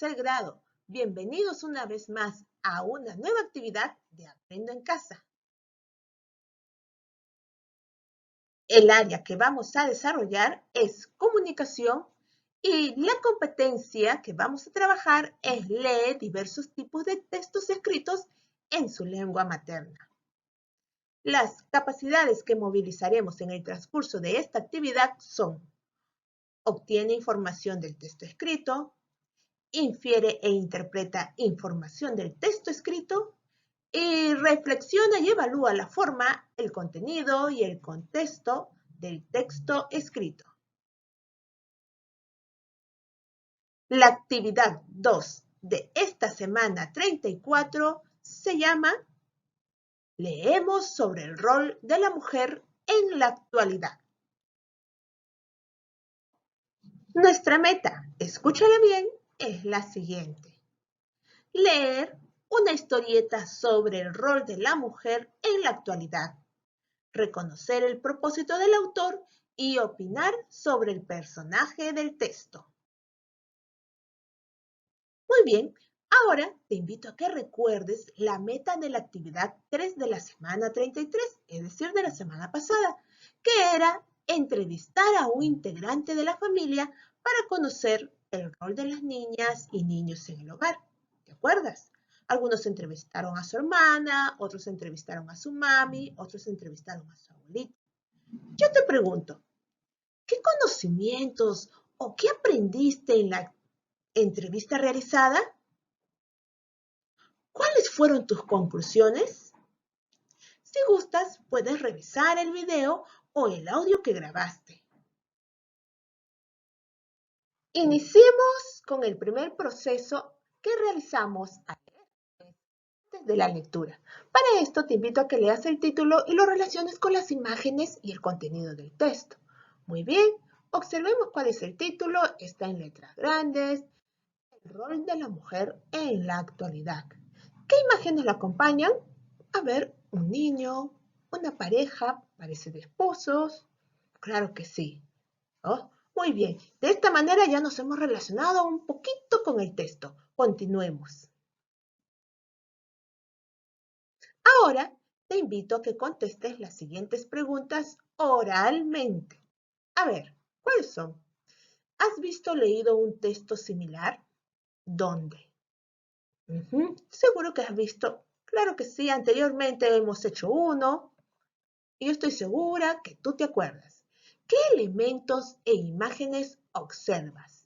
tercer grado. Bienvenidos una vez más a una nueva actividad de Aprendo en Casa. El área que vamos a desarrollar es comunicación y la competencia que vamos a trabajar es leer diversos tipos de textos escritos en su lengua materna. Las capacidades que movilizaremos en el transcurso de esta actividad son: obtiene información del texto escrito, infiere e interpreta información del texto escrito y reflexiona y evalúa la forma, el contenido y el contexto del texto escrito. La actividad 2 de esta semana 34 se llama Leemos sobre el rol de la mujer en la actualidad. Nuestra meta, escúchala bien, es la siguiente: leer una historieta sobre el rol de la mujer en la actualidad, reconocer el propósito del autor y opinar sobre el personaje del texto. Muy bien, ahora te invito a que recuerdes la meta de la actividad 3 de la semana 33, es decir, de la semana pasada, que era entrevistar a un integrante de la familia para conocer el rol de las niñas y niños en el hogar. ¿Te acuerdas? Algunos entrevistaron a su hermana, otros entrevistaron a su mami, otros entrevistaron a su abuelita. Yo te pregunto, ¿qué conocimientos o qué aprendiste en la entrevista realizada? ¿Cuáles fueron tus conclusiones? Si gustas, puedes revisar el video o el audio que grabaste. Iniciemos con el primer proceso que realizamos antes de la lectura. Para esto te invito a que leas el título y lo relaciones con las imágenes y el contenido del texto. Muy bien, observemos cuál es el título. Está en letras grandes. El rol de la mujer en la actualidad. ¿Qué imágenes la acompañan? A ver, un niño, una pareja, parece de esposos. Claro que sí. ¿Oh? Muy bien, de esta manera ya nos hemos relacionado un poquito con el texto. Continuemos. Ahora te invito a que contestes las siguientes preguntas oralmente. A ver, ¿cuáles son? ¿Has visto o leído un texto similar? ¿Dónde? Seguro que has visto. Claro que sí, anteriormente hemos hecho uno. Y yo estoy segura que tú te acuerdas. ¿Qué elementos e imágenes observas?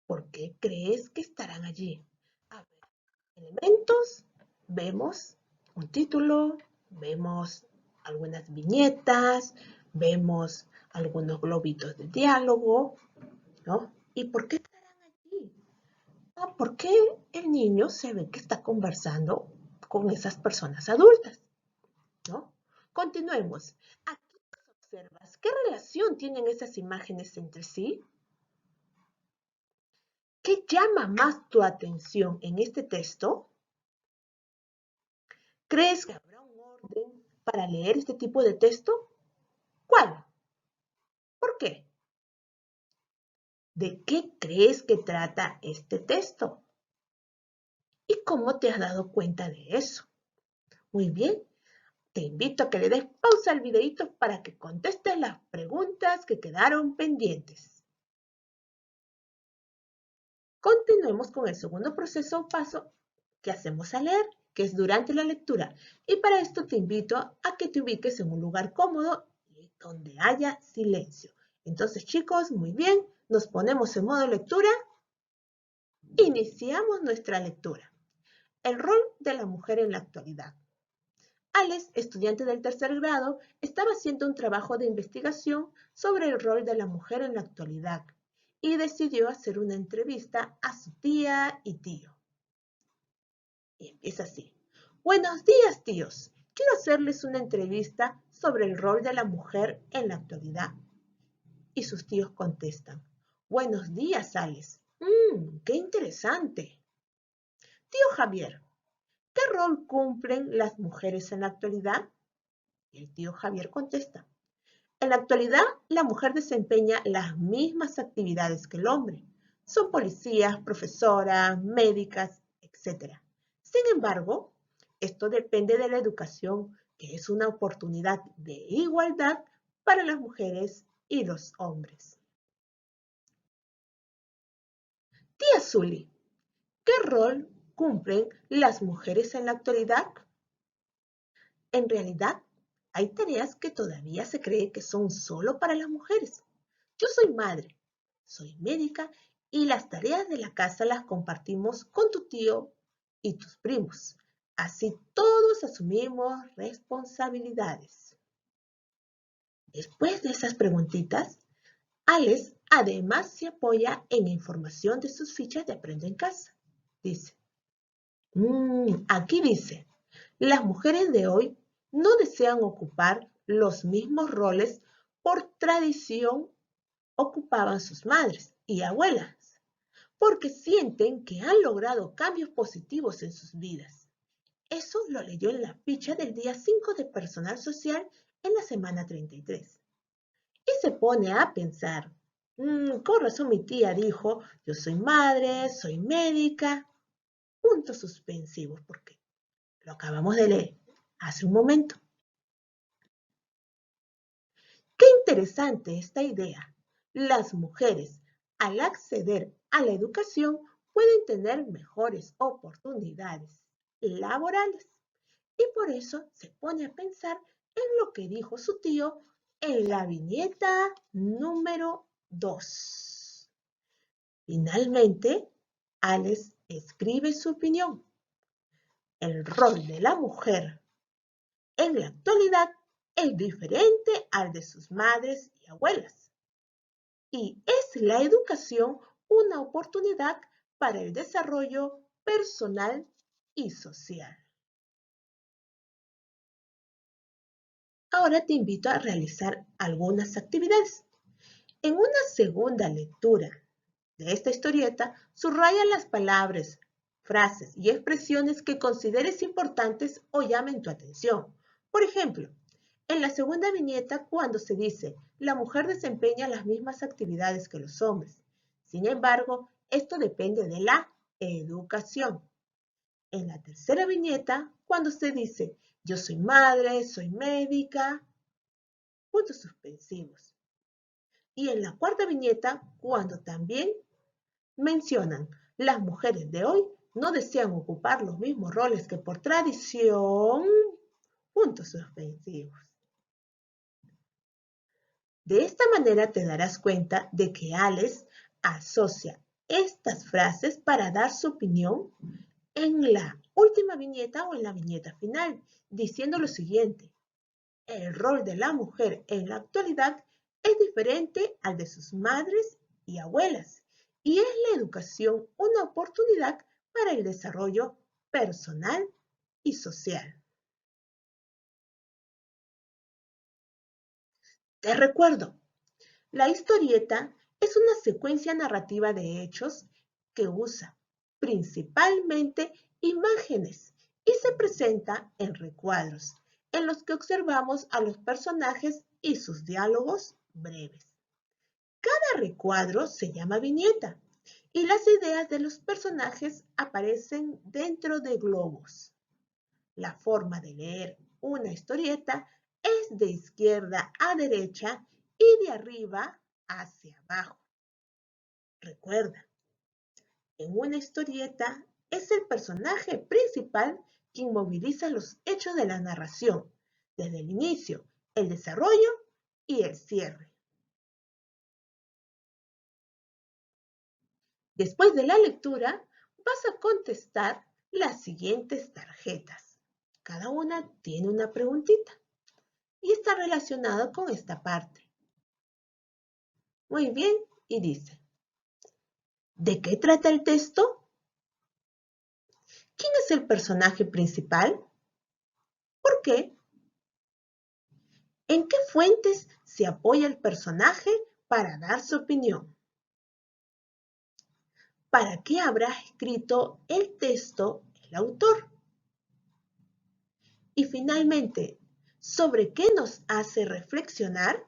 ¿Por qué crees que estarán allí? A ver, elementos, vemos un título, vemos algunas viñetas, vemos algunos globitos de diálogo, ¿no? ¿Y por qué estarán allí? ¿Por qué el niño se ve que está conversando con esas personas adultas? ¿No? Continuemos. Aquí observas, ¿qué relación tienen esas imágenes entre sí? ¿Qué llama más tu atención en este texto? ¿Crees que habrá un orden para leer este tipo de texto? ¿Cuál? ¿Por qué? ¿De qué crees que trata este texto? ¿Y cómo te has dado cuenta de eso? Muy bien, te invito a que le des pausa al videito para que contestes las preguntas que quedaron pendientes. Continuemos con el segundo proceso o paso que hacemos al leer, que es durante la lectura. Y para esto te invito a que te ubiques en un lugar cómodo y donde haya silencio. Entonces, chicos, muy bien, nos ponemos en modo lectura. Iniciamos nuestra lectura. El rol de la mujer en la actualidad. Alex, estudiante del tercer grado, estaba haciendo un trabajo de investigación sobre el rol de la mujer en la actualidad y decidió hacer una entrevista a su tía y tío. Y empieza así. Buenos días, tíos. Quiero hacerles una entrevista sobre el rol de la mujer en la actualidad. Y sus tíos contestan. Buenos días, Alex. ¡Qué interesante! Tío Javier, ¿qué rol cumplen las mujeres en la actualidad? Y el tío Javier contesta. En la actualidad, la mujer desempeña las mismas actividades que el hombre. son policías, profesoras, médicas, etc. Sin embargo, esto depende de la educación, que es una oportunidad de igualdad para las mujeres y los hombres. Tía Zuli, ¿qué rol cumplen las mujeres en la actualidad? En realidad, hay tareas que todavía se cree que son solo para las mujeres. Yo soy madre, soy médica y las tareas de la casa las compartimos con tu tío y tus primos. Así todos asumimos responsabilidades. Después de esas preguntitas, Alex además se apoya en información de sus fichas de Aprendo en Casa. Dice, aquí dice, las mujeres de hoy no desean ocupar los mismos roles por tradición ocupaban sus madres y abuelas, porque sienten que han logrado cambios positivos en sus vidas. Eso lo leyó en la ficha del día 5 de personal social en la semana 33. Y se pone a pensar, con razón mi tía dijo, yo soy madre, soy médica, puntos suspensivos, porque lo acabamos de leer hace un momento. Qué interesante esta idea. Las mujeres, al acceder a la educación, pueden tener mejores oportunidades laborales. Y por eso se pone a pensar en lo que dijo su tío en la viñeta número 2. Finalmente, Alex escribe su opinión. El rol de la mujer en la actualidad es diferente al de sus madres y abuelas. Y es la educación una oportunidad para el desarrollo personal y social. Ahora te invito a realizar algunas actividades. En una segunda lectura de esta historieta, subraya las palabras, frases y expresiones que consideres importantes o llamen tu atención. Por ejemplo, en la segunda viñeta, cuando se dice, la mujer desempeña las mismas actividades que los hombres. Sin embargo, esto depende de la educación. En la tercera viñeta, cuando se dice, yo soy madre, soy médica, puntos suspensivos. Y en la cuarta viñeta, cuando también mencionan, las mujeres de hoy no desean ocupar los mismos roles que por tradición, puntos suspensivos. De esta manera te darás cuenta de que Alex asocia estas frases para dar su opinión en la última viñeta o en la viñeta final, diciendo lo siguiente. El rol de la mujer en la actualidad es diferente al de sus madres y abuelas, y es la educación una oportunidad para el desarrollo personal y social. Te recuerdo, la historieta es una secuencia narrativa de hechos que usa principalmente imágenes y se presenta en recuadros, en los que observamos a los personajes y sus diálogos breves. Cada recuadro se llama viñeta y las ideas de los personajes aparecen dentro de globos. La forma de leer una historieta es de izquierda a derecha y de arriba hacia abajo. Recuerda, en una historieta es el personaje principal quien moviliza los hechos de la narración, desde el inicio, el desarrollo y el cierre. Después de la lectura, vas a contestar las siguientes tarjetas. Cada una tiene una preguntita y está relacionada con esta parte. Muy bien, y dice, ¿de qué trata el texto? ¿Quién es el personaje principal? ¿Por qué? ¿En qué fuentes se apoya el personaje para dar su opinión? ¿Para qué habrá escrito el texto el autor? Y finalmente, ¿sobre qué nos hace reflexionar?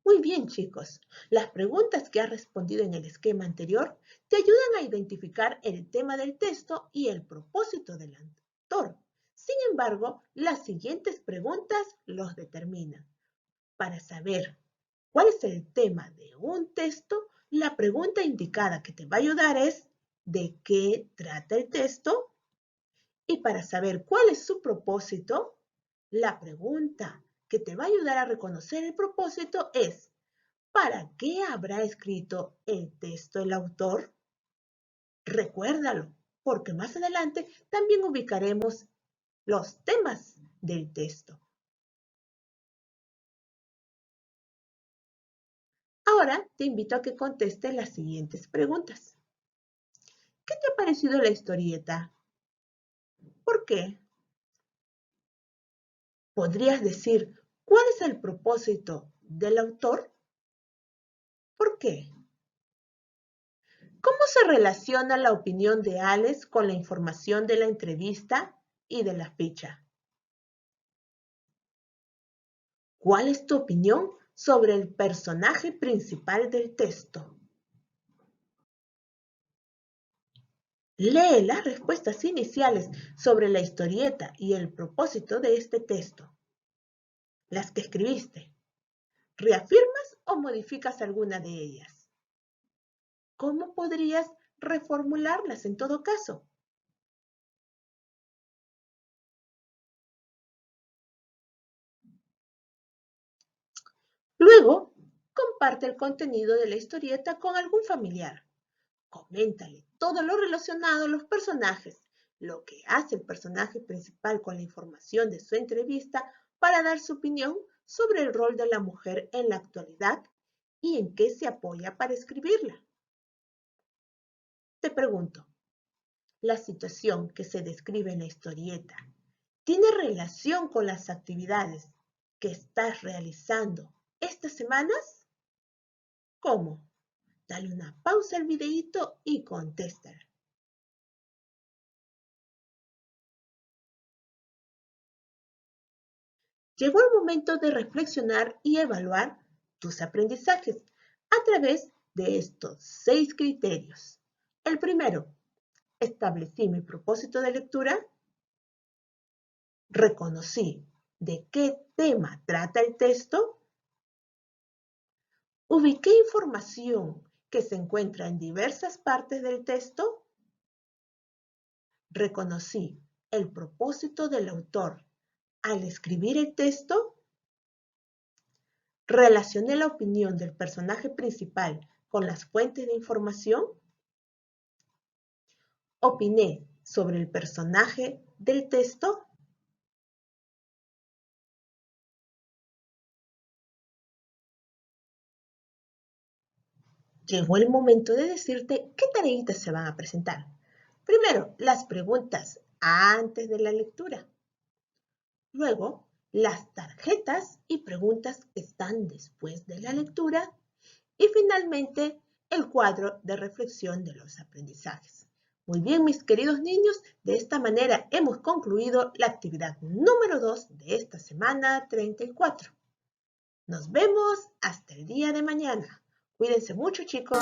Muy bien, chicos. Las preguntas que has respondido en el esquema anterior te ayudan a identificar el tema del texto y el propósito del autor. Sin embargo, las siguientes preguntas los determinan. Para saber cuál es el tema de un texto, la pregunta indicada que te va a ayudar es ¿de qué trata el texto? Y para saber cuál es su propósito, la pregunta que te va a ayudar a reconocer el propósito es ¿para qué habrá escrito el texto el autor? Recuérdalo, porque más adelante también ubicaremos los temas del texto. Ahora te invito a que contestes las siguientes preguntas. ¿Qué te ha parecido la historieta? ¿Por qué? ¿Podrías decir cuál es el propósito del autor? ¿Por qué? ¿Cómo se relaciona la opinión de Alex con la información de la entrevista y de la ficha? ¿Cuál es tu opinión sobre el personaje principal del texto? Lee las respuestas iniciales sobre la historieta y el propósito de este texto, las que escribiste. ¿Reafirmas o modificas alguna de ellas? ¿Cómo podrías reformularlas en todo caso? Luego, comparte el contenido de la historieta con algún familiar. Coméntale todo lo relacionado a los personajes, lo que hace el personaje principal con la información de su entrevista para dar su opinión sobre el rol de la mujer en la actualidad y en qué se apoya para escribirla. Te pregunto, ¿la situación que se describe en la historieta tiene relación con las actividades que estás realizando estas semanas? ¿Cómo? Dale una pausa al videíto y contéstala. Llegó el momento de reflexionar y evaluar tus aprendizajes a través de estos 6 criterios. El primero, establecí mi propósito de lectura, reconocí de qué tema trata el texto, ubiqué información que se encuentra en diversas partes del texto, reconocí el propósito del autor al escribir el texto, relacioné la opinión del personaje principal con las fuentes de información, opiné sobre el personaje del texto. Llegó el momento de decirte qué tareitas se van a presentar. Primero, las preguntas antes de la lectura. Luego, las tarjetas y preguntas que están después de la lectura. Y finalmente, el cuadro de reflexión de los aprendizajes. Muy bien, mis queridos niños, de esta manera hemos concluido la actividad número 2 de esta semana 34. Nos vemos hasta el día de mañana. Cuídense mucho, chicos.